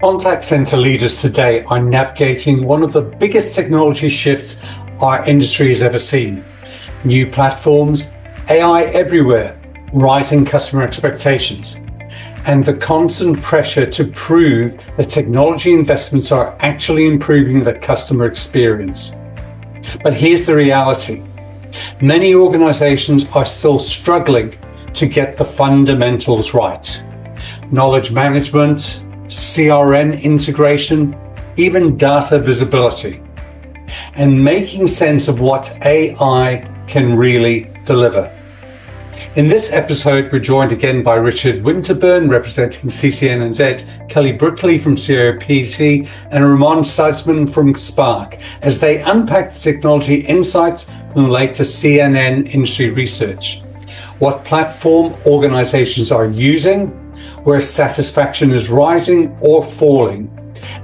Contact center leaders today are navigating one of the biggest technology shifts our industry has ever seen. New platforms, AI everywhere, rising customer expectations, and the constant pressure to prove that technology investments are actually improving the customer experience. But here's the reality. Many organizations are still struggling to get the fundamentals right. Knowledge management, CRM integration, even data visibility, and making sense of what AI can really deliver. In this episode, we're joined again by Richard Winterburn, representing CCNNZ, Kelly Brickley from COPC, and Ramon Szeitszam from Spark, as they unpack the technology insights from the latest CNN Industry Research. What platform organizations are using, where satisfaction is rising or falling,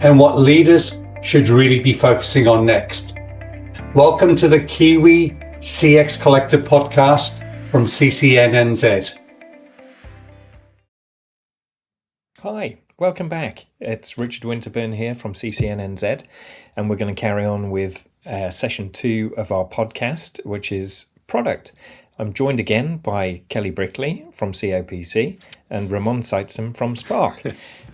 and what leaders should really be focusing on next. Welcome to the Kiwi CX Collective podcast from CCNNZ. Hi, welcome back. It's Richard Winterburn here from CCNNZ, and we're going to carry on with session 2 of our podcast, which is product. I'm joined again by Kelly Brickley from COPC and Ramon Szeitszam from Spark.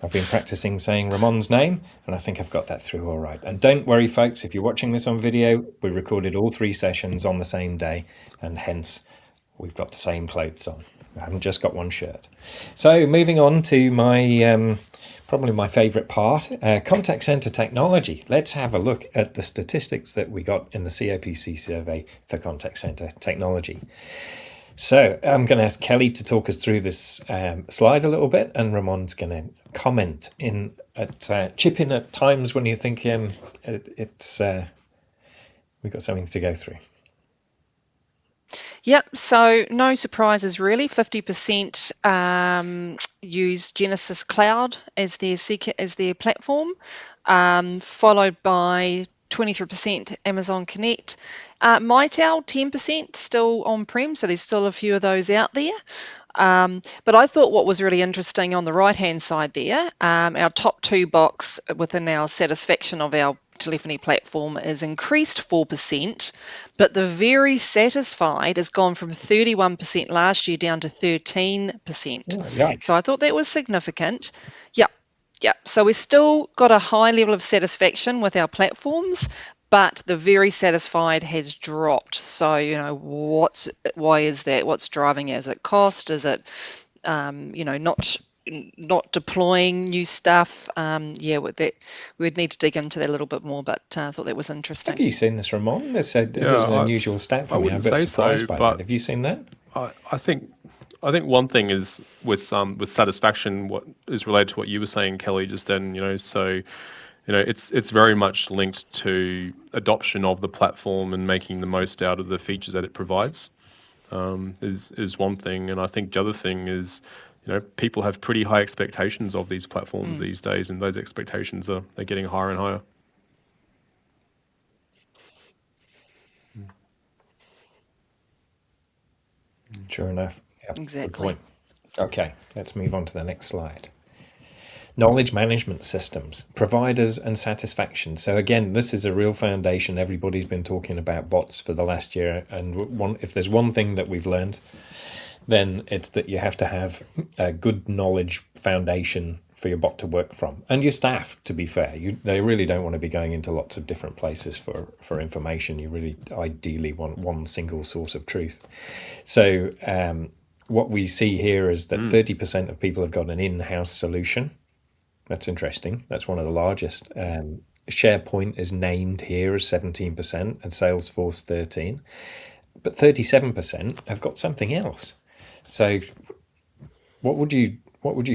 I've been practicing saying Ramon's name, and I think I've got that through all right. And don't worry, folks, if you're watching this on video, we recorded all 3 sessions on the same day, and hence we've got the same clothes on. I haven't just got one shirt. So moving on to my probably my favourite part, contact centre technology. Let's have a look at the statistics that we got in the COPC survey for contact centre technology. So I'm going to ask Kelly to talk us through this slide a little bit, and Ramon's going to comment chip in at times when you think we've got something to go through. Yep, so no surprises really. 50% use Genesis Cloud as their platform, followed by 23% Amazon Connect. Mitel, 10% still on-prem, so there's still a few of those out there. But I thought what was really interesting on the right-hand side there, our top 2 box within our satisfaction of our telephony platform is increased 4%, but the very satisfied has gone from 31% last year down to 13%. Oh, so I thought that was significant. Yep. So we've still got a high level of satisfaction with our platforms, but the very satisfied has dropped. So, why is that? What's driving it? Is it cost? Is it, not deploying new stuff? We'd need to dig into that a little bit more, but I thought that was interesting. Have you seen this, Ramon? This is an unusual stat for me. I'm a bit surprised by that. Have you seen that? I think one thing is with satisfaction, what is related to what you were saying, Kelly, just then. It's very much linked to adoption of the platform and making the most out of the features that it provides. Is one thing, and I think the other thing is, people have pretty high expectations of these platforms these days, and those expectations are getting higher and higher. Sure enough. Yep, exactly. Good point. Okay, let's move on to the next slide. Knowledge management systems, providers and satisfaction. So again, this is a real foundation. Everybody's been talking about bots for the last year, and if there's one thing that we've learned, then it's that you have to have a good knowledge foundation for your bot to work from, and your staff, to be fair. They really don't want to be going into lots of different places for information. You really ideally want one single source of truth. So what we see here is that 30% of people have got an in-house solution. That's interesting. That's one of the largest. SharePoint is named here as 17% and Salesforce 13%. But 37% have got something else. So what would you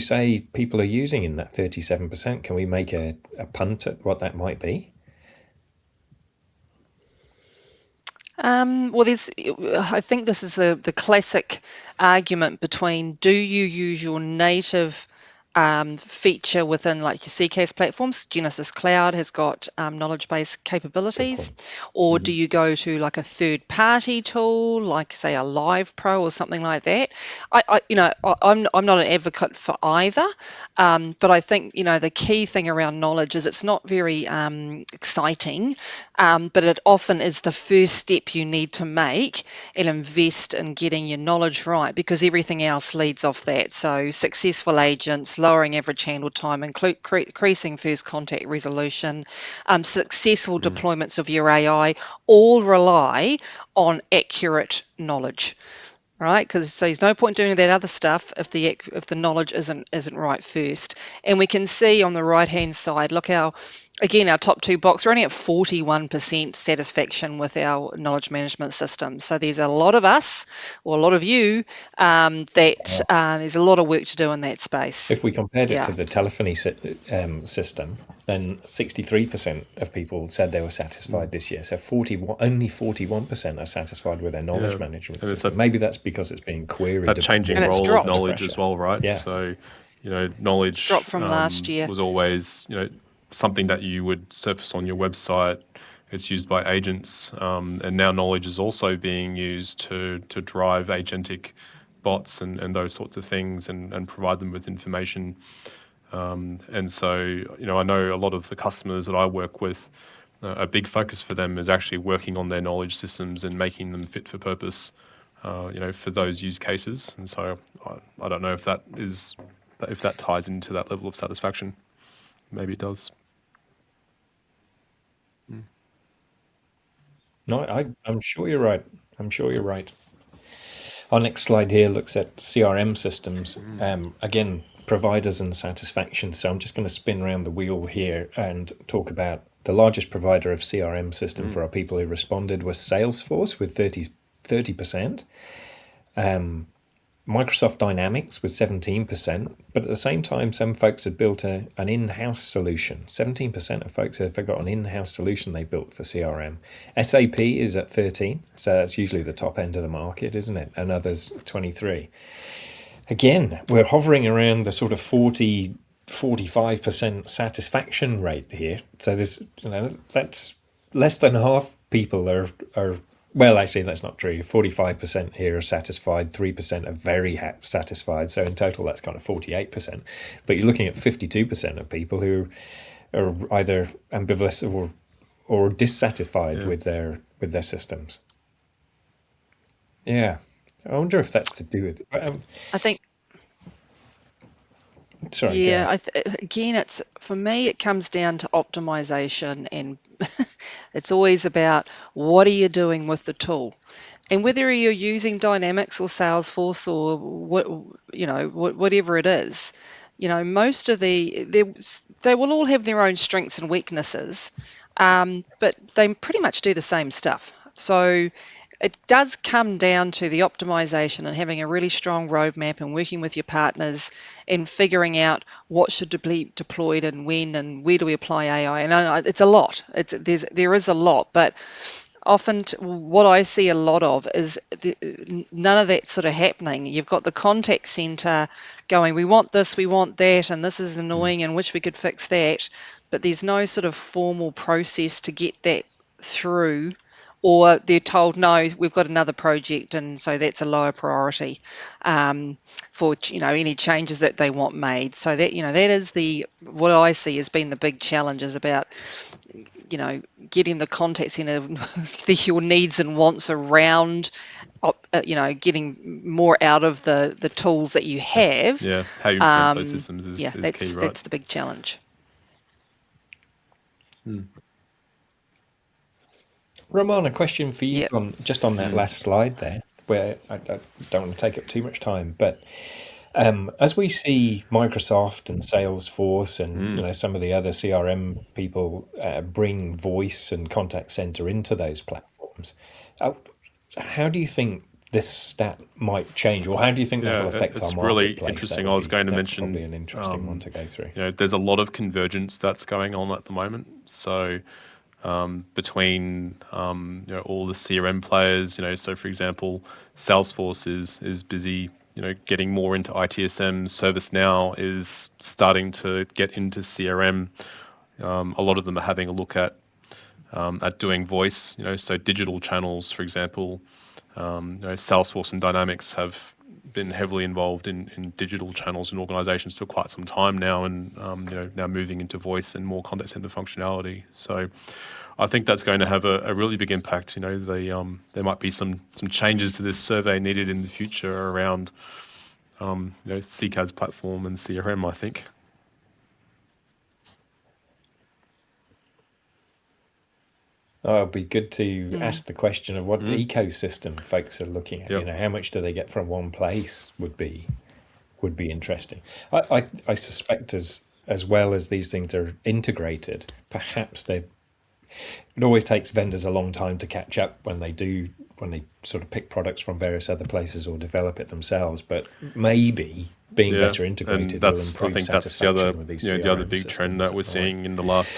say people are using in that 37%? Can we make a punt at what that might be? I think this is the classic argument between, do you use your native feature within like your CCAS platforms. Genesis Cloud has got knowledge base capabilities, or do you go to like a third party tool, like say a Live Pro or something like that? I'm not an advocate for either, but I think the key thing around knowledge is it's not very exciting, but it often is the first step you need to make and invest in getting your knowledge right, because everything else leads off that. So successful agents, lowering average handle time, increasing first contact resolution, successful deployments of your AI all rely on accurate knowledge. Right, because so there's no point doing that other stuff if the knowledge isn't right first. And we can see on the right hand side, look how, again, our top two box, we're only at 41% satisfaction with our knowledge management system. So there's a lot of us, or a lot of you, that there's a lot of work to do in that space. If we compared it to the telephony system, then 63% of people said they were satisfied this year. So only 41% are satisfied with their knowledge management system. Maybe that's because it's being queried. A changing role of knowledge as well, right? Yeah. So, knowledge it's dropped from last year. Was always, something that you would surface on your website. It's used by agents, and now knowledge is also being used to drive agentic bots and those sorts of things and provide them with information. And so, I know a lot of the customers that I work with, a big focus for them is actually working on their knowledge systems and making them fit for purpose, for those use cases. And so I don't know if that ties into that level of satisfaction. Maybe it does. No, I'm sure you're right. Our next slide here looks at CRM systems. Again, providers and satisfaction. So I'm just going to spin around the wheel here and talk about the largest provider of CRM system for our people who responded was Salesforce with 30%. Microsoft Dynamics with 17%, but at the same time, some folks had built an in-house solution. 17% of folks have got an in-house solution they built for CRM. SAP is at 13%, so that's usually the top end of the market, isn't it? And others 23%. Again, we're hovering around the sort of 45% satisfaction rate here. So there's, that's less than half people are. Well, actually, that's not true. 45% here are satisfied, 3% are very satisfied. So in total, that's kind of 48%. But you're looking at 52% of people who are either ambivalent or dissatisfied with their systems. Yeah, I wonder if that's to do with. I think. Sorry. Yeah, again, it's for me. It comes down to optimization, and it's always about what are you doing with the tool, and whether you're using Dynamics or Salesforce or whatever it is. Most of they will all have their own strengths and weaknesses, but they pretty much do the same stuff. So it does come down to the optimization and having a really strong roadmap and working with your partners and figuring out what should be deployed and when and where do we apply AI. And it's a lot. There is a lot, but often what I see a lot of is none of that sort of happening. You've got the contact center going, we want this, we want that, and this is annoying and wish we could fix that. But there's no sort of formal process to get that through. Or they're told, no, we've got another project, and so that's a lower priority for any changes that they want made. So that that is what I see has been the big challenge, is about getting the contact center, your needs and wants around, getting more out of the tools that you have. Yeah, how you implement those systems is key, right? That's the big challenge. Ramon, a question for you on that last slide there, where I don't want to take up too much time, but as we see Microsoft and Salesforce and some of the other CRM people bring voice and contact center into those platforms, how do you think this stat might change, or how do you think that will affect our marketplace? It's really interesting. I was going to mention probably an interesting one to go through. There's a lot of convergence that's going on at the moment. So between all the CRM players, so for example, Salesforce is busy, getting more into ITSM. ServiceNow is starting to get into CRM. A lot of them are having a look at doing voice, so digital channels, for example. Salesforce and Dynamics have been heavily involved in digital channels in organizations for quite some time now, and now moving into voice and more contact center functionality. So I think that's going to have a really big impact. There might be some changes to this survey needed in the future around CCAS platform and CRM, I think. Oh, it'd be good to ask the question of what ecosystem folks are looking at. Yep. How much do they get from one place would be interesting. I suspect as well as these things are integrated, perhaps it always takes vendors a long time to catch up when they sort of pick products from various other places or develop it themselves. But maybe being better integrated will improve satisfaction with these CRM the other big systems trend that we're seeing in the last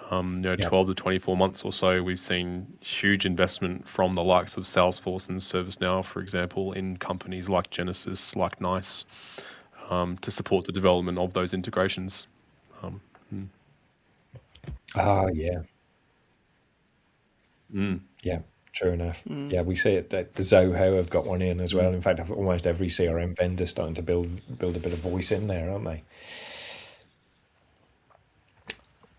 12 to 24 months or so. We've seen huge investment from the likes of Salesforce and ServiceNow, for example, in companies like Genesys, like NICE, to support the development of those integrations. Yeah. Yeah, true enough. Yeah, we see it that the Zoho have got one in as well. In fact, almost every CRM vendor starting to build a bit of voice in there, aren't they?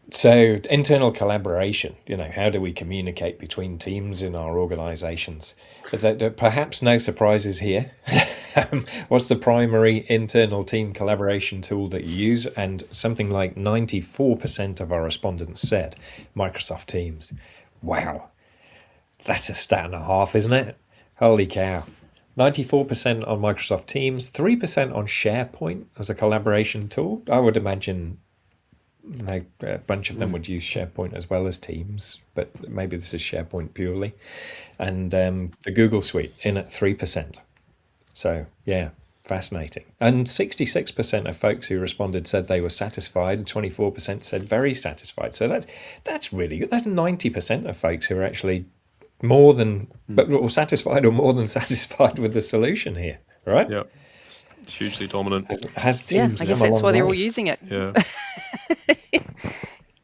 So internal collaboration, how do we communicate between teams in our organizations? Perhaps no surprises here. What's the primary internal team collaboration tool that you use? And something like 94% of our respondents said Microsoft Teams. Wow, that's a stat and a half, isn't it? Holy cow. 94% on Microsoft Teams, 3% on SharePoint as a collaboration tool. I would imagine a bunch of them would use SharePoint as well as Teams, but maybe this is SharePoint purely. And the Google Suite in at 3%. So, yeah, fascinating. And 66% of folks who responded said they were satisfied, and 24% said very satisfied. So that's really good. That's 90% of folks who are actually more than or satisfied or more than satisfied with the solution here, right? Yeah. It's hugely dominant. Has Teams I guess that's why they're all using it. Yeah.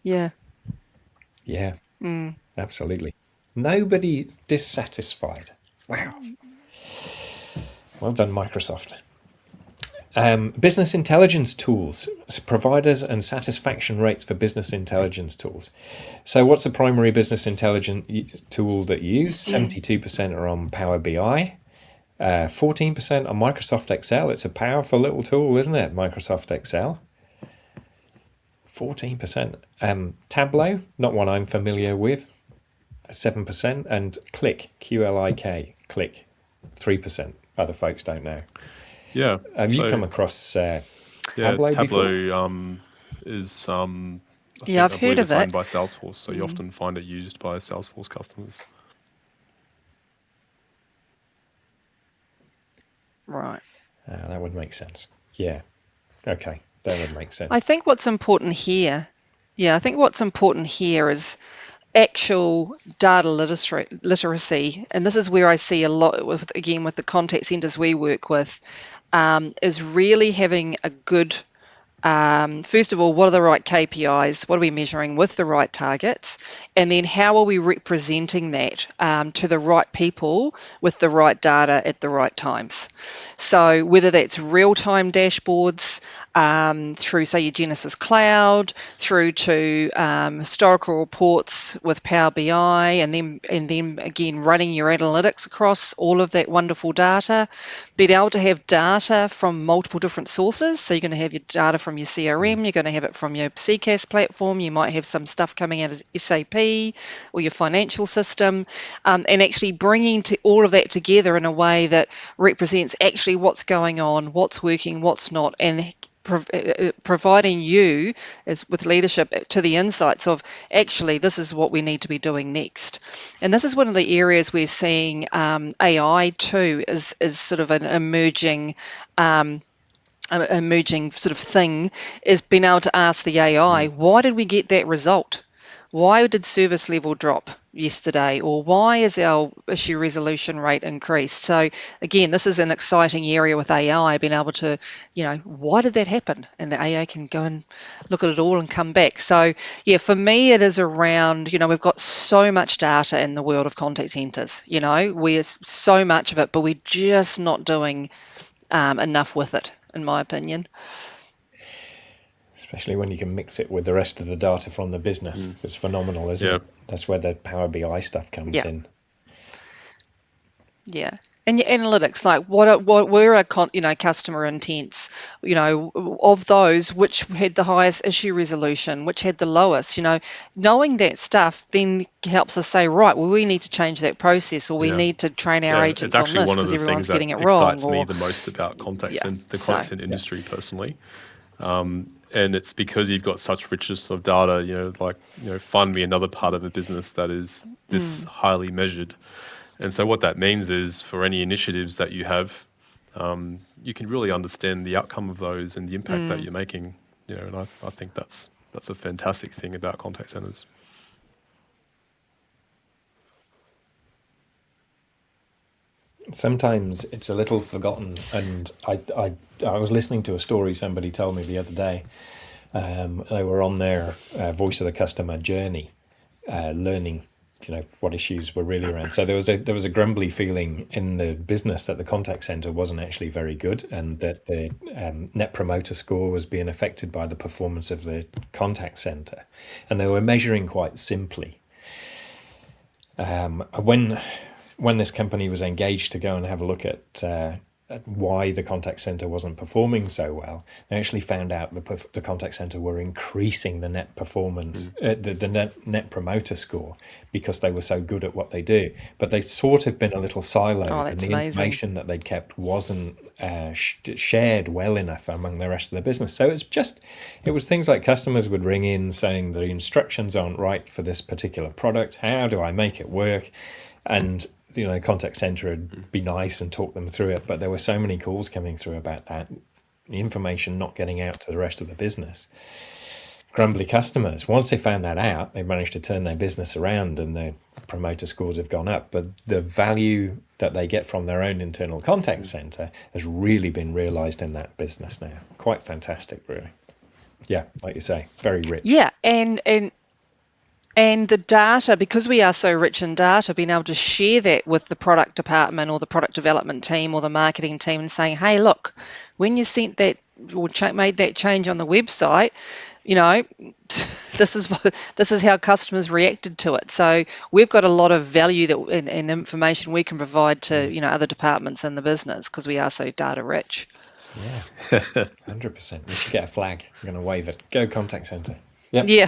Yeah. Yeah, absolutely. Nobody dissatisfied. Wow. Well done, Microsoft. Business intelligence tools, providers and satisfaction rates for business intelligence tools. So what's the primary business intelligence tool that you use? 72% are on Power BI, 14% on Microsoft Excel. It's a powerful little tool, isn't it? Microsoft Excel. 14%. Tableau, not one I'm familiar with, 7%. And Click, QLIK, Click, 3%. Other folks don't know. Yeah. Have you come across Tableau before? Is I've heard of it. By Salesforce, so you often find it used by Salesforce customers. Right. That would make sense. Yeah. Okay. That would make sense. I think what's important here is actual data literacy, and this is where I see a lot with the contact centers we work with, is really having a good, first of all, what are the right KPIs, what are we measuring with the right targets, and then how are we representing that to the right people with the right data at the right times. So whether that's real-time dashboards, through, say, your Genesys Cloud, through to historical reports with Power BI, and then again running your analytics across all of that wonderful data, being able to have data from multiple different sources. So you're going to have your data from your CRM, you're going to have it from your CCAS platform, you might have some stuff coming out of SAP or your financial system, and actually bringing all of that together in a way that represents actually what's going on, what's working, what's not, and providing you as with leadership to the insights of actually this is what we need to be doing next. And this is one of the areas we're seeing AI too is sort of an emerging sort of thing, is being able to ask the AI, why did we get that result? why did service level drop yesterday, or why is our issue resolution rate increased? So again, this is an exciting area with AI, being able to, why did that happen? And the AI can go and look at it all and come back. So yeah, for me, it is around, we've got so much data in the world of contact centres, we're so much of it, but we're just not doing enough with it, in my opinion. Especially when you can mix it with the rest of the data from the business. It's phenomenal, isn't it? That's where the Power BI stuff comes in. Yeah. And your analytics, like what were our customer intents, of those, which had the highest issue resolution, which had the lowest, knowing that stuff then helps us say, right, well, we need to change that process, or we need to train our agents on this because everyone's getting it wrong. It's actually one of the things that excites me the most about the contact center industry personally. And it's because you've got such richness of data, find me another part of the business that is this highly measured. And so what that means is for any initiatives that you have, you can really understand the outcome of those and the impact that you're making, and I think that's a fantastic thing about contact centers. Sometimes it's a little forgotten, and I was listening to a story somebody told me the other day. They were on their voice of the customer journey, learning, what issues were really around. So there was a grumbly feeling in the business that the contact center wasn't actually very good, and that the net promoter score was being affected by the performance of the contact center, and they were measuring quite simply. When this company was engaged to go and have a look at why the contact center wasn't performing so well, they actually found out the contact center were increasing the net performance, the net promoter score, because they were so good at what they do. But they'd sort of been a little siloed, and the information that they'd kept wasn't shared well enough among the rest of the business. So it was things like customers would ring in saying the instructions aren't right for this particular product. How do I make it work? And the contact center would be nice and talk them through it, but there were so many calls coming through about that, the information not getting out to the rest of the business. Grumbly customers, once they found that out, they managed to turn their business around and their promoter scores have gone up. But the value that they get from their own internal contact center has really been realized in that business now. Quite fantastic, really. Yeah, like you say, very rich. Yeah, and the data, because we are so rich in data, being able to share that with the product department or the product development team or the marketing team and saying, hey, look, when you sent that or made that change on the website, this is how customers reacted to it. So we've got a lot of value and information we can provide to other departments in the business because we are so data rich. Yeah, 100%. We should get a flag. I'm going to wave it. Go contact center. Yep. Yeah.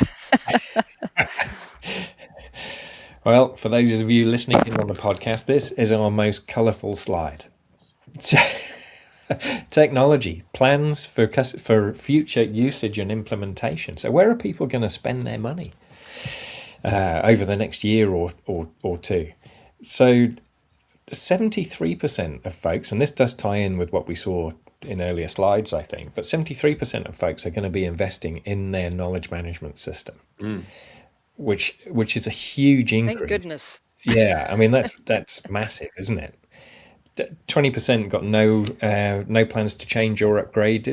Well, for those of you listening in on the podcast, this is our most colourful slide. Technology, plans for future usage and implementation. So where are people going to spend their money over the next year or two? So 73% of folks, and this does tie in with what we saw in earlier slides, I think, but 73% of folks are going to be investing in their knowledge management system, which is a huge increase. Thank goodness. Yeah, I mean that's massive, isn't it? 20% got no plans to change or upgrade,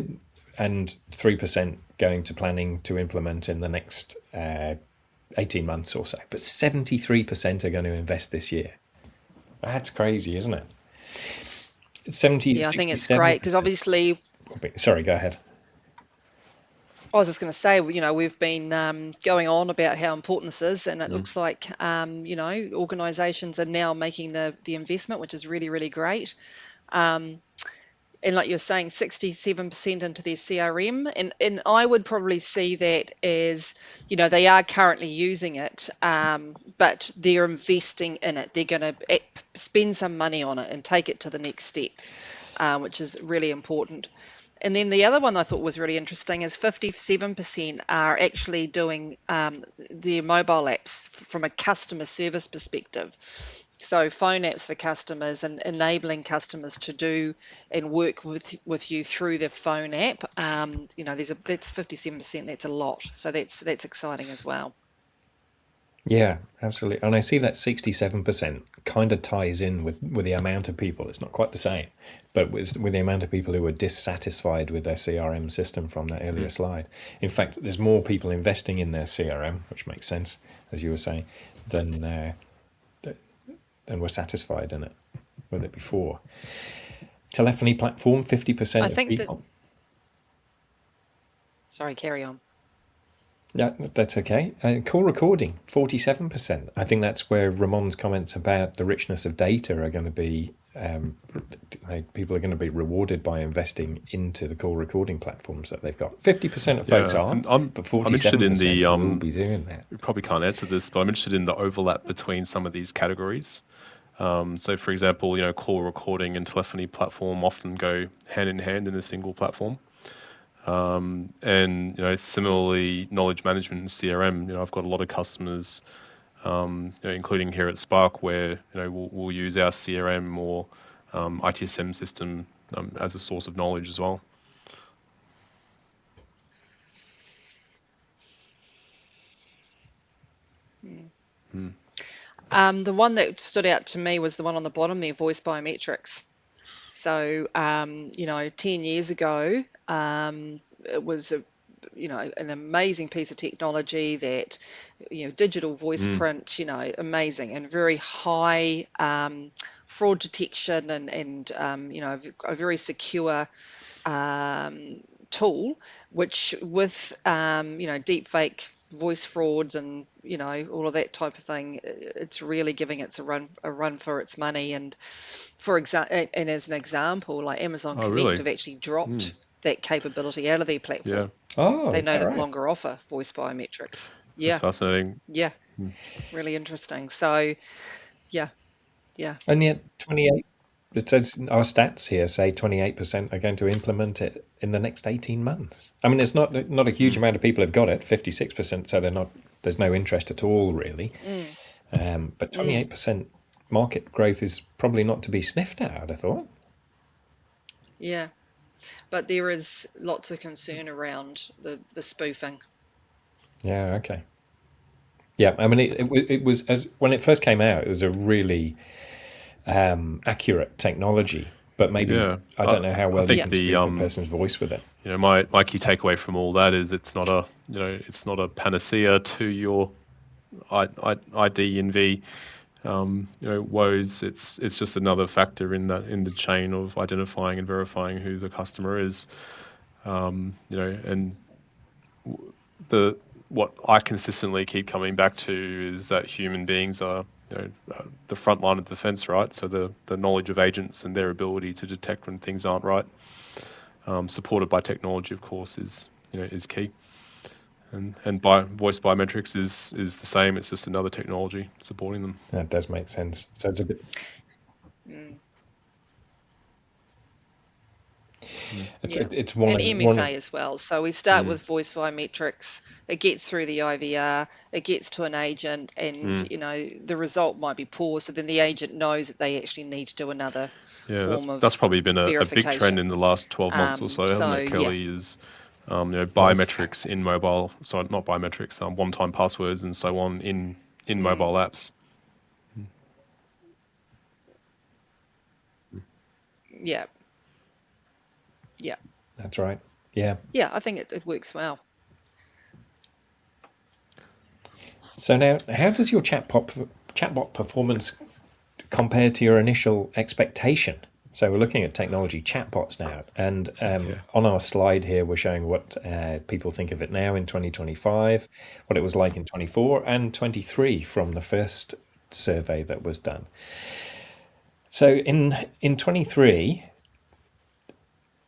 and 3% going to planning to implement in the next 18 months or so. But 73% are going to invest this year. That's crazy, isn't it? 70. Yeah, I think it's great because obviously. Sorry, go ahead. I was just going to say, we've been going on about how important this is, and it looks like, organisations are now making the investment, which is really, really great. And like you're saying, 67% into their CRM, and I would probably see that as, they are currently using it, but they're investing in it. They're going to spend some money on it and take it to the next step, which is really important. And then the other one I thought was really interesting is 57% are actually doing their mobile apps from a customer service perspective. So phone apps for customers and enabling customers to do and work with you through their phone app. That's 57%. That's a lot. So that's exciting as well. Yeah, absolutely. And I see that 67% kind of ties in with the amount of people. It's not quite the same, but with the amount of people who are dissatisfied with their CRM system from that earlier slide. In fact, there's more people investing in their CRM, which makes sense, as you were saying, than were satisfied in it with it before. Telephony platform, 50% I of think that. people. Sorry, carry on. Yeah, that's okay. Call recording, 47%. I think that's where Ramon's comments about the richness of data are going to be. People are going to be rewarded by investing into the call recording platforms that they've got. 50% of folks Yeah, aren't, and but I'm interested in 47% will be doing that. you probably can't answer this, but I'm interested in the overlap between some of these categories. So, for example, call recording and telephony platform often go hand in hand in a single platform. And similarly, knowledge management and CRM. I've got a lot of customers, including here at Spark, where we'll use our CRM or ITSM system as a source of knowledge as well. The one that stood out to me was the one on the bottom there, voice biometrics. So, 10 years ago, it was an amazing piece of technology that, digital voice print, amazing and very high fraud detection and a very secure tool, which with, deep fake voice frauds and all of that type of thing, it's really giving it a run for its money. And and as an example, like Amazon Oh, Connect really? have actually dropped that capability out of their platform. Yeah, Oh, They no all right. longer offer voice biometrics. that's Yeah, fascinating. yeah, really interesting. So, yeah, yeah, And yet 28, it says our stats here say 28% are going to implement it in the next 18 months. I mean, it's not a huge amount of people have got it, 56%, so there's no interest at all, really. But 28% market growth is probably not to be sniffed at, I'd have thought. yeah. But there is lots of concern around the spoofing. Yeah, okay. Yeah, I mean, it was, as when it first came out, it was a really accurate technology, but maybe Yeah, I don't know how well you think can the spoof a person's voice with it. my key takeaway from all that is it's not a panacea to your ID and V woes. It's just another factor in the chain of identifying and verifying who the customer is. And what I consistently keep coming back to is that human beings are the front line of defense, right? So the knowledge of agents and their ability to detect when things aren't right, supported by technology, of course, is key. And voice biometrics is the same. It's just another technology supporting them. That does make sense. So it's a bit. It's one And of MFA as well. So we start with voice biometrics. It gets through the IVR. It gets to an agent, and the result might be poor. So then the agent knows that they actually need to do another form of that's probably been a big verification. trend in the last 12 months or so, hasn't it, Kelly? Is biometrics in mobile, sorry, not biometrics, one-time passwords and so on in mobile apps. Yeah. Yeah. That's right. Yeah. Yeah, I think it works well. So now, how does your chatbot performance compare to your initial expectation? So we're looking at technology chatbots now, and on our slide here, we're showing what people think of it now in 2025, what it was like in 24 and 23 from the first survey that was done. So in 23,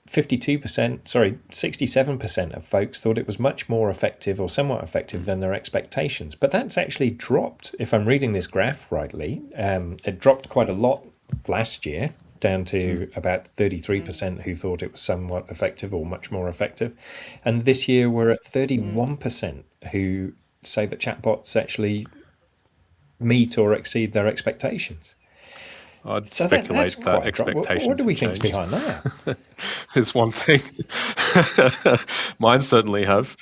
67% of folks thought it was much more effective or somewhat effective than their expectations. But that's actually dropped, if I'm reading this graph rightly. It dropped quite a lot last year, down to about 33% who thought it was somewhat effective or much more effective. And this year we're at 31% who say that chatbots actually meet or exceed their expectations. I'd So that's speculate that quite a drop. What expectations do we have think's changed. behind that? Is one thing. Mine certainly have.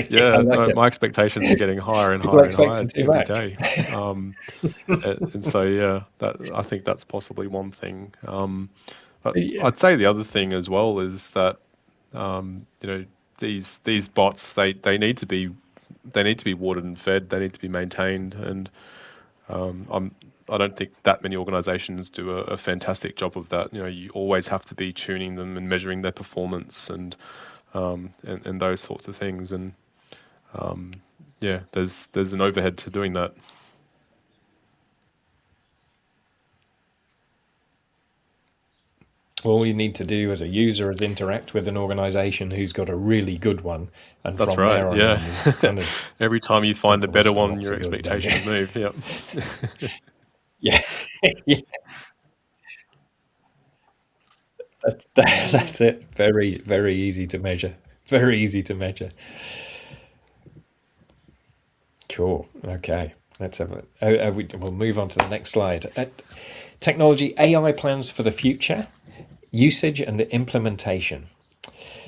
Yeah, I Yeah, like it. my expectations are getting higher and People are higher and higher expecting too every much. day. And so yeah, I think that's possibly one thing. But Yeah. I'd say the other thing as well is that you know, these bots, they need to be watered and fed. They need to be maintained, and I don't think that many organisations do a fantastic job of that. You know, you always have to be tuning them and measuring their performance and those sorts of things. And yeah, there's an overhead to doing that. All you need to do as a user is interact with an organisation who's got a really good one, and That's from there right. on Yeah. in, you kind of Every time you find a think, well, better still one, not so your good, don't you? expectations move. Yep. Yeah, yeah. That's it. Very, very easy to measure. Very easy to measure. Cool. Okay. Let's have a. We'll move on to the next slide. Technology AI plans for the future, usage and implementation.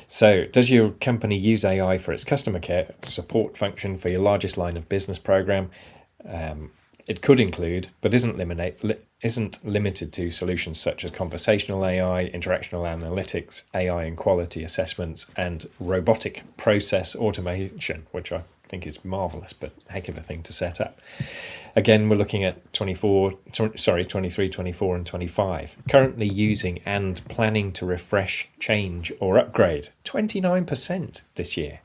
So, does your company use AI for its customer care support function for your largest line of business program? It could include, but isn't limited to, solutions such as conversational AI, interactional analytics, AI and quality assessments, and robotic process automation, which I think is marvelous, but heck of a thing to set up. Again, we're looking at 23, 24, and 25. Currently using and planning to refresh, change, or upgrade 29% this year.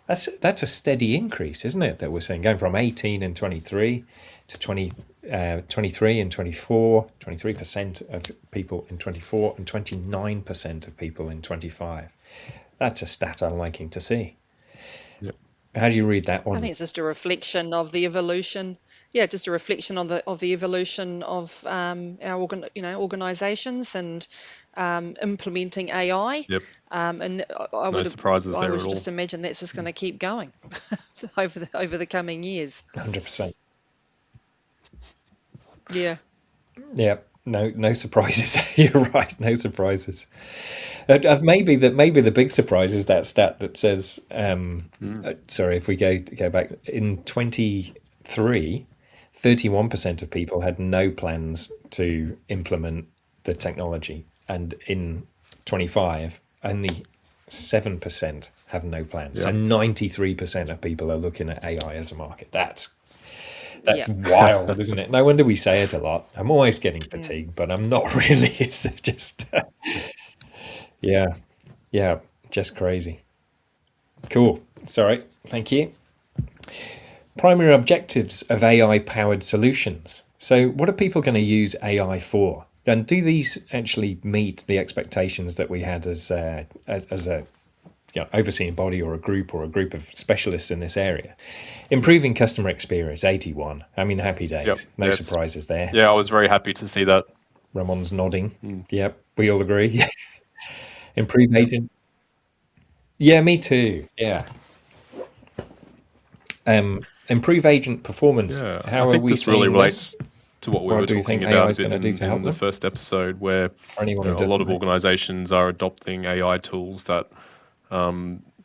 That's a steady increase, isn't it? That we're seeing going from 18 and 23 to 23 and 24, 23% of people in 24, and 29% of people in 25. That's a stat I'm liking to see. Yep. How do you read that I one? think it's just a reflection of the evolution. Yeah, just a reflection of the evolution of our organisations and implementing AI. Yep. And No surprises I there would at all. just imagine that's just going to keep going over the coming years. 100%. Yeah. Yeah, no surprises. You're right, no surprises. Maybe the big surprise is that stat that says, sorry, if we go back in 23, 31% of people had no plans to implement the technology, and in 25, only 7% have no plans. So Yep. 93% of people are looking at AI as a market. That's Yeah. wild, isn't it? No wonder we say it a lot. I'm always getting fatigued, but I'm not really. It's just, yeah, just crazy. Cool. Sorry. Thank you. Primary objectives of AI-powered solutions. So what are people going to use AI for? And do these actually meet the expectations that we had as a overseeing body or a group of specialists in this area? Improving customer experience, 81. I mean, happy days. Yep. No Yes. surprises there. Yeah, I was very happy to see that. Ramon's nodding. Yep, we all agree. Improve agent. Yeah, me too. Yeah. Improve agent performance. Yeah, How I are think we this really seeing relates this? to what we What were do you think talking AI about is a bit going to do to help in the them? first episode, where For anyone who a doesn't lot of know. organisations are adopting AI tools that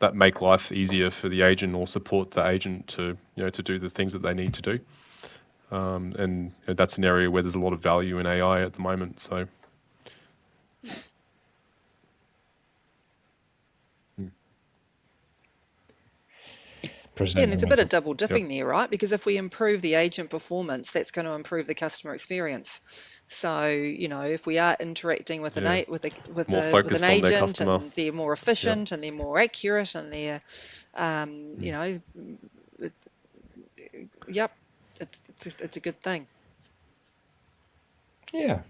that make life easier for the agent or support the agent to do the things that they need to do. And that's an area where there's a lot of value in AI at the moment. So. Yeah, and there's a bit of double Yep. dipping there, right? Because if we improve the agent performance, that's going to improve the customer experience. So, if we are interacting with Yeah. with More an focused on their agent, customer. and they're more efficient and they're more accurate and they're, yep, it's a good thing. Yeah.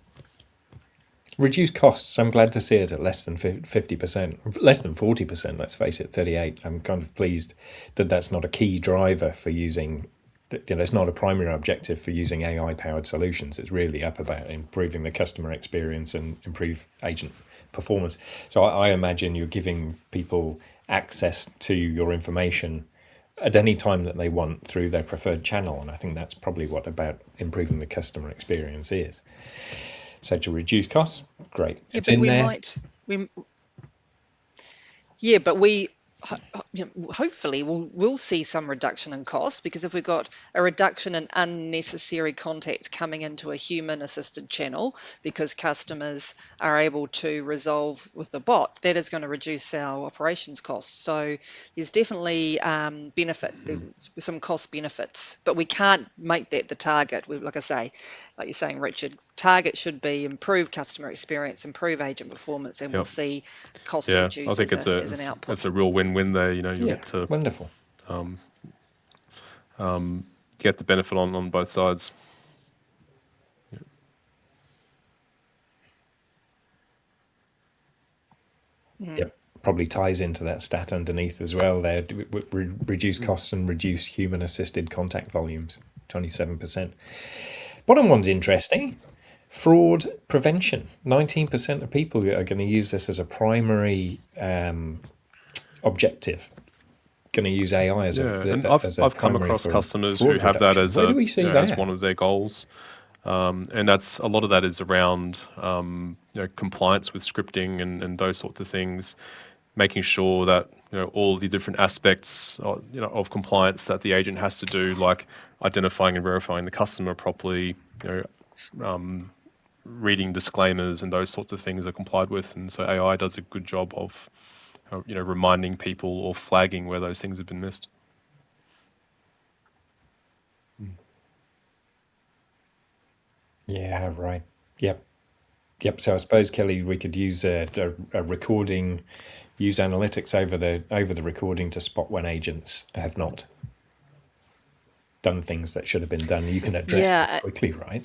Reduce costs. I'm glad to see it at less than 50%, less than 40%, let's face it, 38. I'm kind of pleased that that's not a key driver for using, it's not a primary objective for using AI-powered solutions. It's really up about improving the customer experience and improve agent performance. So I imagine you're giving people access to your information at any time that they want through their preferred channel. And I think that's probably what about improving the customer experience is. So to reduce costs, great. Yeah, It's but in we there. might. Yeah, but we hopefully we'll see some reduction in costs, because if we've got a reduction in unnecessary contacts coming into a human-assisted channel because customers are able to resolve with the bot, that is going to reduce our operations costs. So there's definitely some cost benefits, but we can't make that the target. Like I say, like you're saying, Richard, target should be improve customer experience, improve agent performance, and we'll Yep. see costs Yeah, I reduce think as an output. it's a real win-win there. You Yeah, get to wonderful. get the benefit on both sides. Yep, probably ties into that stat underneath as well there. Reduce costs and reduce human-assisted contact volumes, 27%. Bottom one's interesting. Fraud prevention. 19% of people are going to use this as a primary objective. Going to use AI as and I've come across customers who have that as Where do we see that? as one of their goals, and that's a lot of that is around compliance with scripting and those sorts of things, making sure that all the different aspects of compliance that the agent has to do, like identifying and verifying the customer properly, reading disclaimers and those sorts of things are complied with, and so AI does a good job of reminding people or flagging where those things have been missed. Yeah, right. Yep. So I suppose, Kelly, we could use a recording, use analytics over the recording to spot when agents have not done things that should have been done. You can address that quickly, right?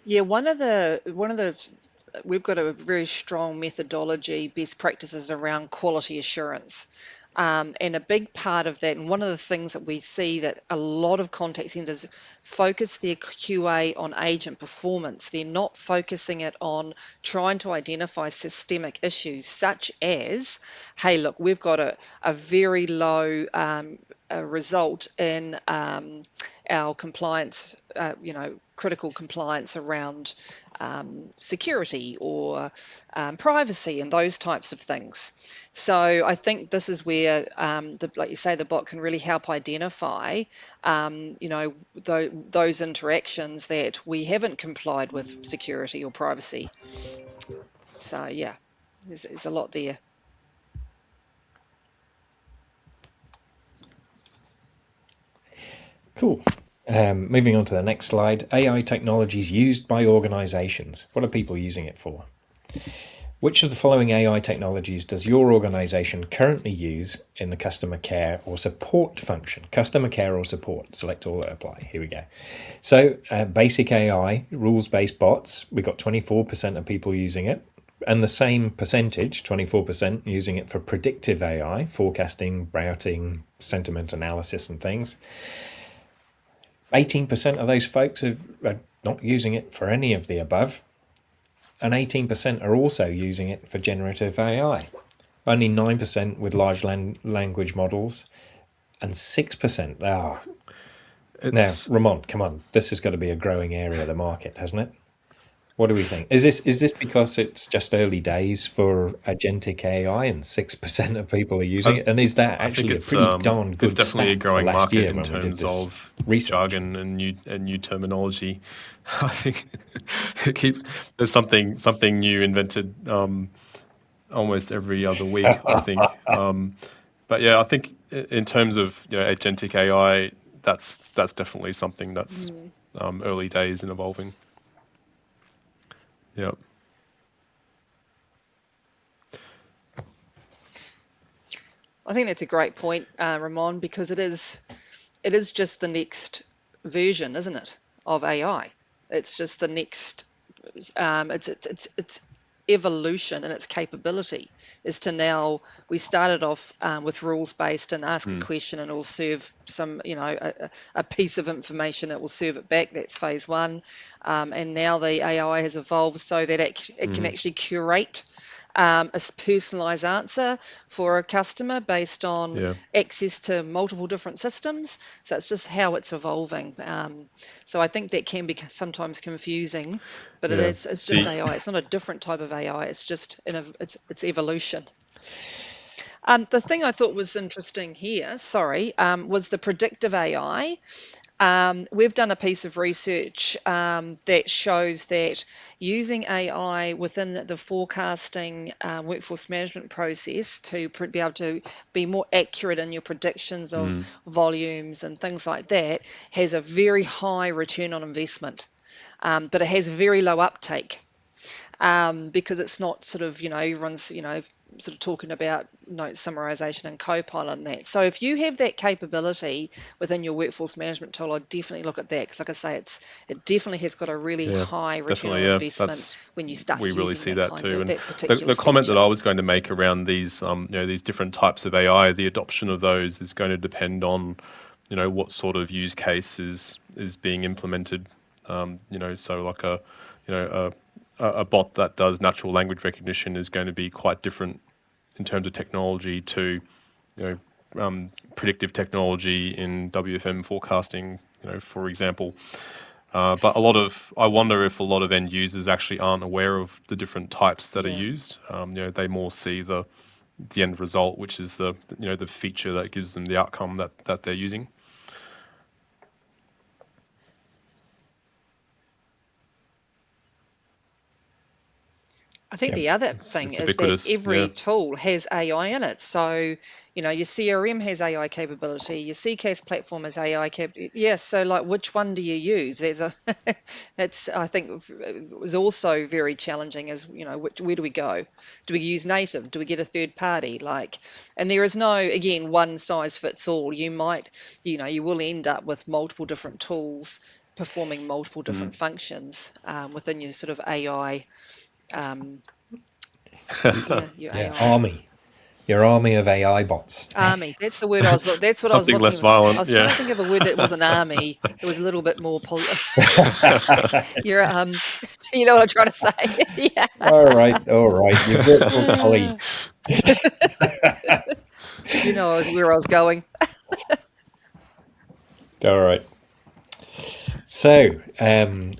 Yeah, one of the we've got a very strong methodology, best practices around quality assurance. And a big part of that, and one of the things that we see that a lot of contact centers focus their QA on agent performance. They're not focusing it on trying to identify systemic issues such as, hey, look, we've got a very low result in our compliance, critical compliance around security or privacy and those types of things. So I think this is where, like you say, the bot can really help identify, those interactions that we haven't complied with security or privacy. So yeah, there's a lot there. Cool. Moving on to the next slide. AI technologies used by organizations. What are people using it for? Which of the following AI technologies does your organization currently use in the customer care or support function? Customer care or support. Select all that apply. Here we go. So basic AI, rules-based bots. We've got 24% of people using it. And the same percentage, 24%, using it for predictive AI, forecasting, routing, sentiment analysis and things. 18% of those folks are not using it for any of the above. And 18% are also using it for generative AI. Only 9% with large language models, and 6%. Now, Ramon, come on, this has got to be a growing area of the market, hasn't it? What do we think? Is this because it's just early days for agentic AI and 6% of people are using it? And is that actually a pretty darn good it's definitely a stat growing for last market year in when we did terms this of research? jargon and new terminology? I think there's something new invented almost every other week, I think. But yeah, I think in terms of agentic AI, that's definitely something that's early days and evolving. Yeah. I think that's a great point, Ramon, because it is just the next version, isn't it, of AI? It's just the next. It's evolution and its capability is to now. We started off with rules based and ask a question and it will serve some, a piece of information. It will serve it back. That's phase one, and now the AI has evolved so that it can actually curate a personalised answer for a customer based on Yeah. access to multiple different systems. So it's just how it's evolving. So I think that can be sometimes confusing, but Yeah. it's just AI. It's not a different type of AI. It's just it's evolution. The thing I thought was interesting here, was the predictive AI. We've done a piece of research that shows that using AI within the forecasting workforce management process to be able to be more accurate in your predictions of volumes and things like that has a very high return on investment, but it has very low uptake. Because it's not sort of, everyone's, sort of talking about note summarization and Copilot and that. So if you have that capability within your workforce management tool, I'd definitely look at that, because like I say, it definitely has got a really high return on investment when you start we really using see that that kind too. of, And that particular the comment that feature. I was going to make around these, these different types of AI, the adoption of those is going to depend on, what sort of use case is being implemented. So like a bot that does natural language recognition is going to be quite different in terms of technology to, predictive technology in WFM forecasting, for example. But I wonder if a lot of end users actually aren't aware of the different types that are Yeah. used. They more see the end result, which is the feature that gives them the outcome that they're using. I think the other thing It's is that ubiquitous. every Yeah. tool has AI in it. So, your CRM has AI capability, your CCAS platform has AI capability. Yes, so like, which one do you use? There's a, it's, I think, was also very challenging as, where do we go? Do we use native? Do we get a third party? And there is no, again, one size fits all. You might, you will end up with multiple different tools performing multiple different functions within your sort of AI. Your AI your army of AI bots. army. That's the word I was. That's what I was Something less looking. I violent. was trying Yeah. to think of a word that was an army. It was a little bit more. You're you know what I'm trying to say. Yeah. All right, your virtual colleagues. You know where I was going. All right. So,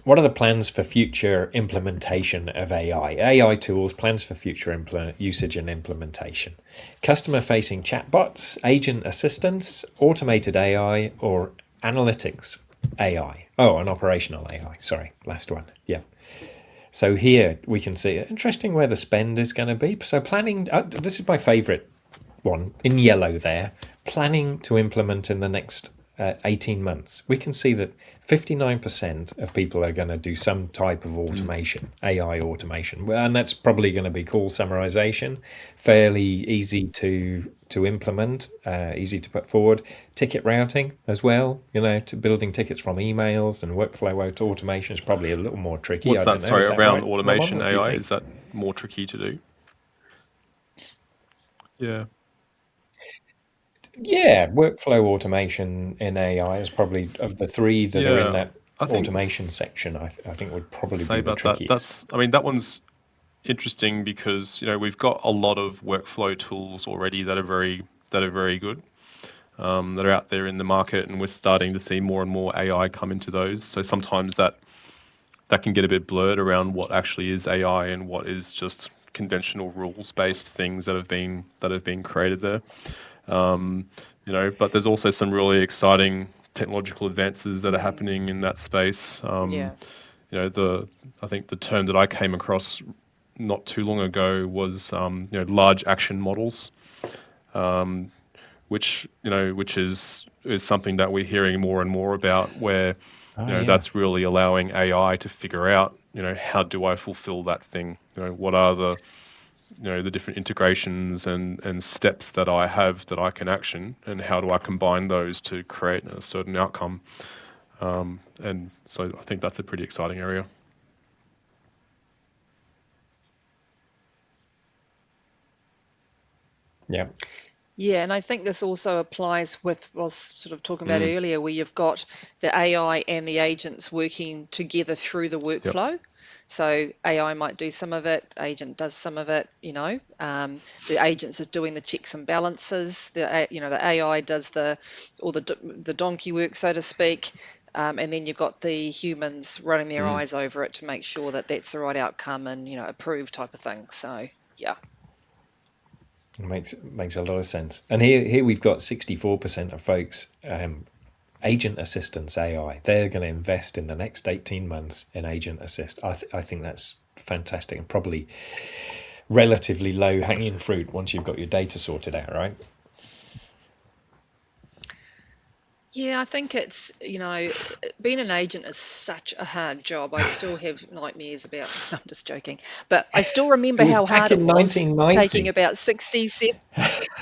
what are the plans for future implementation of AI? AI tools, plans for future usage and implementation. Customer-facing chatbots, agent assistants, automated AI, or analytics AI. Oh, and operational AI. Sorry, last one. Yeah. So here we can see, interesting where the spend is going to be. So planning, this is my favourite one, in yellow there, planning to implement in the next 18 months. We can see that 59% of people are going to do some type of automation, AI automation. Well, and that's probably going to be call summarization, fairly easy to implement, easy to put forward. Ticket routing as well, to building tickets from emails and workflow automation is probably a little more tricky. What's I that? don't know. Sorry, Is that around right, automation Ramon? What do you AI, think? is that more tricky to do? Yeah. Yeah, workflow automation in AI is probably, of the three that are in that I think automation section, I think would probably say be the about that. trickiest. That one's interesting because we've got a lot of workflow tools already that are very good, that are out there in the market, and we're starting to see more and more AI come into those. So sometimes that can get a bit blurred around what actually is AI and what is just conventional rules-based things that have been created there. But there's also some really exciting technological advances that are happening in that space. Yeah. I think the term that I came across not too long ago was large action models, which is something that we're hearing more and more about, where that's really allowing AI to figure out how do I fulfill that thing? What are the different integrations and steps that I have that I can action, and how do I combine those to create a certain outcome? And so I think that's a pretty exciting area. Yeah. Yeah, and I think this also applies with what I was sort of talking about earlier, where you've got the AI and the agents working together through the workflow. So AI might do some of it, agent does some of it, the agents is doing the checks and balances, the AI does all the donkey work, so to speak. And then you've got the humans running their eyes over it to make sure that that's the right outcome and, approved type of thing. So, yeah. It makes a lot of sense. And here we've got 64% of folks, agent assistance AI. They're going to invest in the next 18 months in agent assist. I think that's fantastic and probably relatively low hanging fruit once you've got your data sorted out, right? Yeah, I think it's, being an agent is such a hard job. I still have nightmares about, I'm just joking, but I still remember It was how back hard it in was 1990. taking about 67.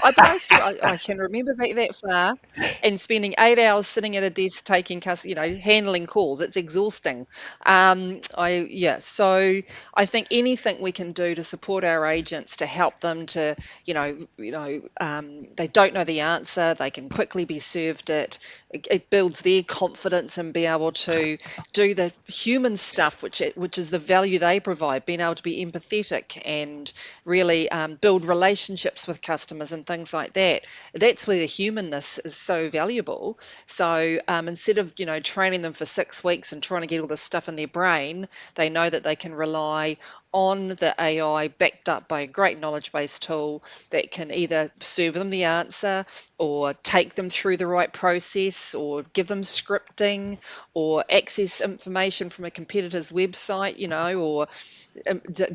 I can remember back that far and spending 8 hours sitting at a desk taking, handling calls. It's exhausting. So I think anything we can do to support our agents to help them to, they don't know the answer, they can quickly be served it. It builds their confidence and be able to do the human stuff, which is the value they provide, being able to be empathetic and really build relationships with customers and things like that. That's where the humanness is so valuable. So instead of training them for 6 weeks and trying to get all this stuff in their brain, they know that they can rely on the AI backed up by a great knowledge base tool that can either serve them the answer or take them through the right process or give them scripting or access information from a competitor's website, or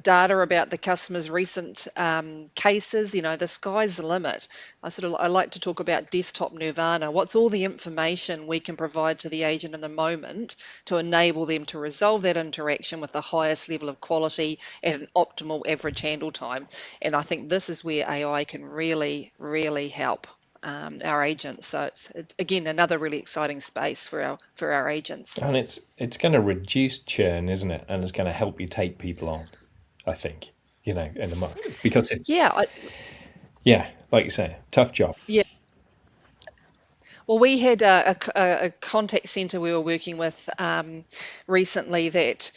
data about the customer's recent cases. The sky's the limit. I like to talk about desktop Nirvana. What's all the information we can provide to the agent in the moment to enable them to resolve that interaction with the highest level of quality at an optimal average handle time? And I think this is where AI can really, really help our agents. So it's again another really exciting space for our agents. And it's going to reduce churn, isn't it? And it's going to help you take people on, I think, in the market. Because like you say, tough job. Yeah. Well, we had a contact centre we were working with recently that,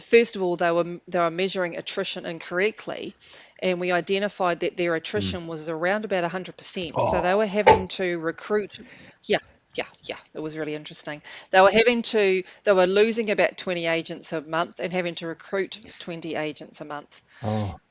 first of all, they were measuring attrition incorrectly, and we identified that their attrition was around about 100%. So they were having to recruit. Yeah, it was really interesting. They were losing about 20 agents a month and having to recruit 20 agents a month.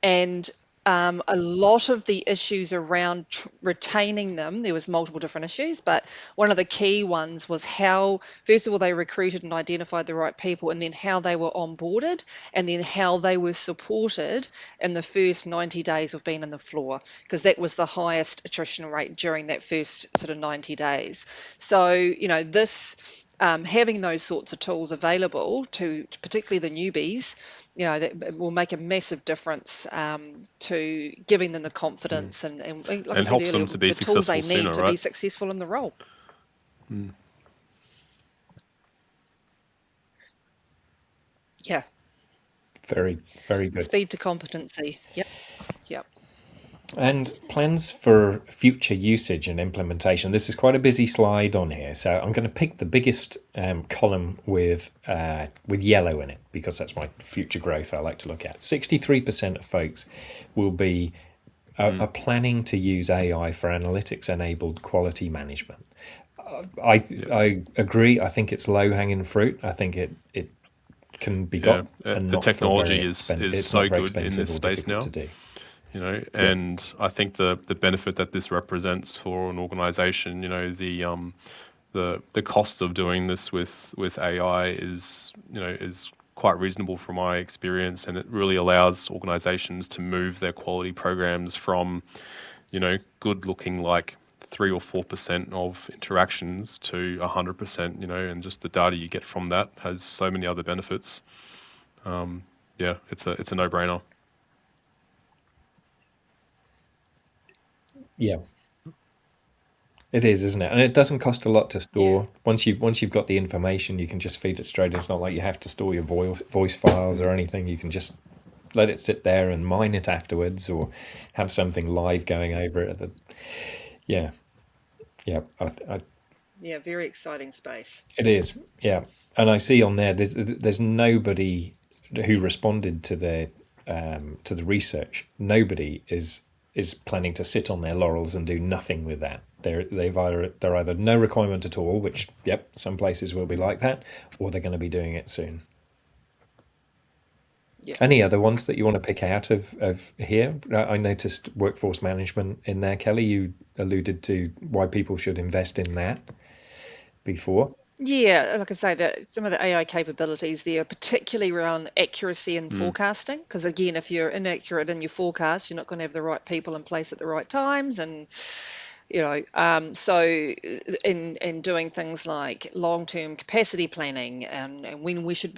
And a lot of the issues around retaining them, there was multiple different issues, but one of the key ones was how, first of all, they recruited and identified the right people, and then how they were onboarded, and then how they were supported in the first 90 days of being in the floor, because that was the highest attrition rate during that first sort of 90 days. So, this having those sorts of tools available to particularly the newbies, that will make a massive difference to giving them the confidence and like I said helps earlier, them to be the tools they successful need sooner, to be right? successful in the role. Yeah, Very, very good. speed to competency. Yep. And plans for future usage and implementation. This is quite a busy slide on here, so I'm going to pick the biggest column with yellow in it because that's my future growth I like to look at. 63% of folks will be are planning to use AI for analytics-enabled quality management. I agree. I think it's low-hanging fruit. I think it can be got and the not technology for very expensive. It's not very expensive or difficult to do. And I think the benefit that this represents for an organization, the cost of doing this with AI is quite reasonable from my experience, and it really allows organizations to move their quality programs from good looking like 3 or 4% of interactions to 100%, and just the data you get from that has so many other benefits. It's a no-brainer. Yeah, it is, isn't it? And it doesn't cost a lot to store. Once you've got the information, you can just feed it straight. It's not like you have to store your voice files or anything. You can just let it sit there and mine it afterwards, or have something live going over it. Yeah. Very exciting space. It is. Yeah, and I see on there there's nobody who responded to the research, nobody is planning to sit on their laurels and do nothing with that. They're either no requirement at all, which, yep, some places will be like that, or they're going to be doing it soon. Yeah. Any other ones that you want to pick out of here? I noticed workforce management in there. Kelly, you alluded to why people should invest in that before. Yeah, like I say, that some of the AI capabilities there, particularly around accuracy and forecasting, because again, if you're inaccurate in your forecast, you're not going to have the right people in place at the right times, and so in doing things like long-term capacity planning and when should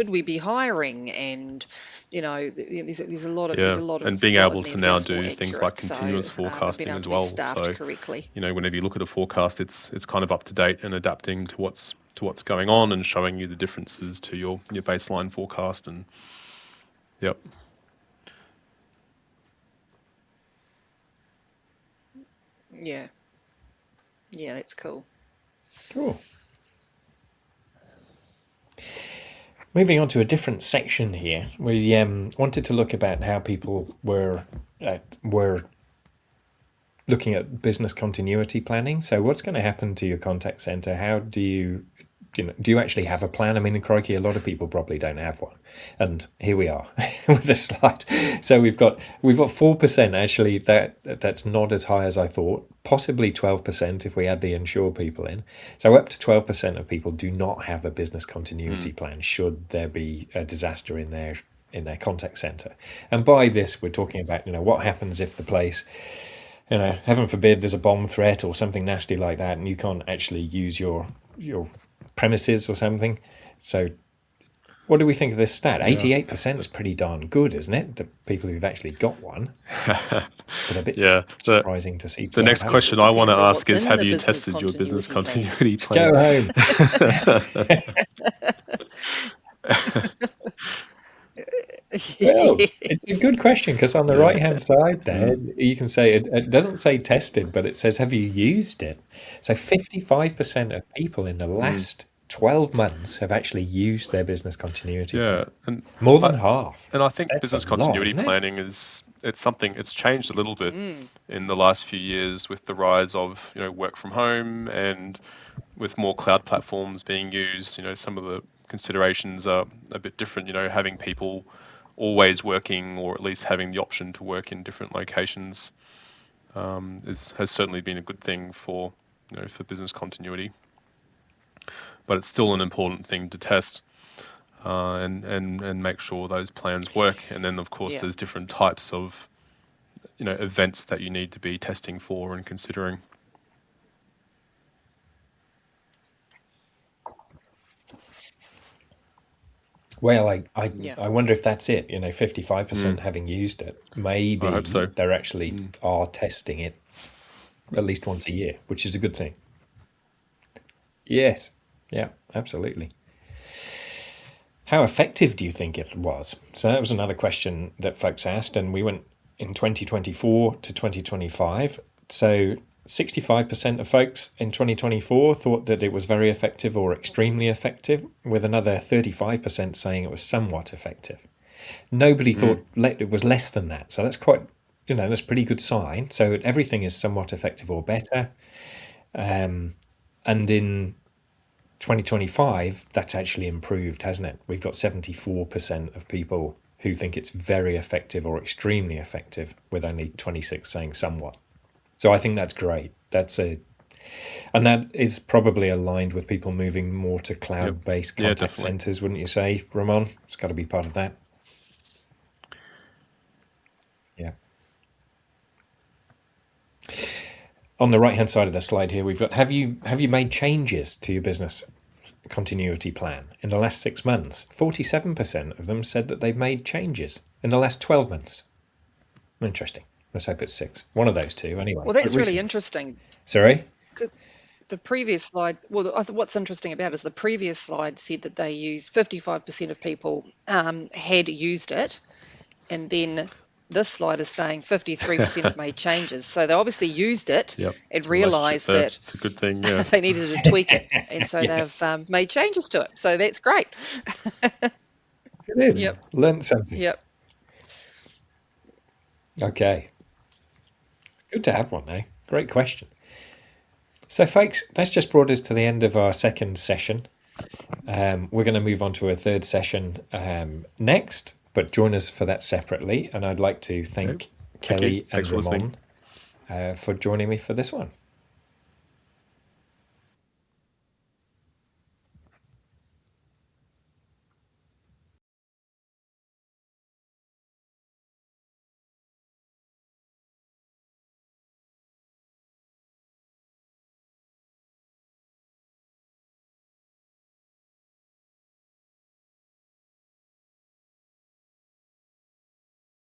we be hiring, and there's a lot of and being able to now more do things accurate, like continuous being forecasting able as to well. be staffed So correctly. whenever you look at a forecast, it's kind of up to date and adapting to what's going on and showing you the differences to your baseline forecast. And yep. Yeah, that's cool. Cool. Moving on to a different section here, we wanted to look about how people were looking at business continuity planning. So what's going to happen to your contact center? How do you actually have a plan? I mean, crikey, a lot of people probably don't have one. And here we are with a slide. So we've got 4% actually. That's not as high as I thought. Possibly 12% if we add the insure people in. So up to 12% of people do not have a business continuity plan should there be a disaster in their contact center. And by this, we're talking about what happens if the place, heaven forbid, there's a bomb threat or something nasty like that, and you can't actually use your premises or something. So what do we think of this stat? 88% is pretty darn good, isn't it? The people who've actually got one. But a bit surprising to see. The next question I want to ask is, have you tested your business continuity plan? Go home. Well, it's a good question, because on the right-hand side there, you can say, it doesn't say tested, but it says, have you used it? So 55% of people in the last 12 months have actually used their business continuity plan. And more than half. And I think business continuity planning it's changed a little bit in the last few years with the rise of work from home, and with more cloud platforms being used. Some of the considerations are a bit different. Having people always working, or at least having the option to work in different locations, has certainly been a good thing for business continuity. But it's still an important thing to test and make sure those plans work. And then, of course, there's different types of events that you need to be testing for and considering. Well, I wonder if that's it. 55% having used it. Maybe I hope so. They're actually are testing it at least once a year, which is a good thing. Yes. Yeah, absolutely. How effective do you think it was? So that was another question that folks asked, and we went in 2024 to 2025. So 65% of folks in 2024 thought that it was very effective or extremely effective, with another 35% saying it was somewhat effective. Nobody thought it was less than that. So that's quite, that's a pretty good sign. So everything is somewhat effective or better. And in 2025, that's actually improved, hasn't it? We've got 74% of people who think it's very effective or extremely effective, with only 26 saying somewhat. So I think that's great. And that is probably aligned with people moving more to cloud-based contact centers, wouldn't you say, Ramon? It's got to be part of that. Yeah. On the right-hand side of the slide here, we've got, have you made changes to your business continuity plan in the last 6 months? 47% of them said that they've made changes in the last 12 months. Interesting. Let's hope it's 6. One of those two, anyway. Well, that's really interesting. Sorry? The previous slide, what's interesting about it is the previous slide said that they used 55% of people had used it, and then this slide is saying 53% have made changes. So they obviously used it and realised that it's a good thing, they needed to tweak it, and so they've made changes to it. So that's great. It is. Yep. Learned something. Yep. Okay. Good to have one, though. Great question. So, folks, that's just brought us to the end of our second session. We're going to move on to a third session next, but join us for that separately. And I'd like to thank Kelly and Thanks for listening. Ramon for joining me for this one.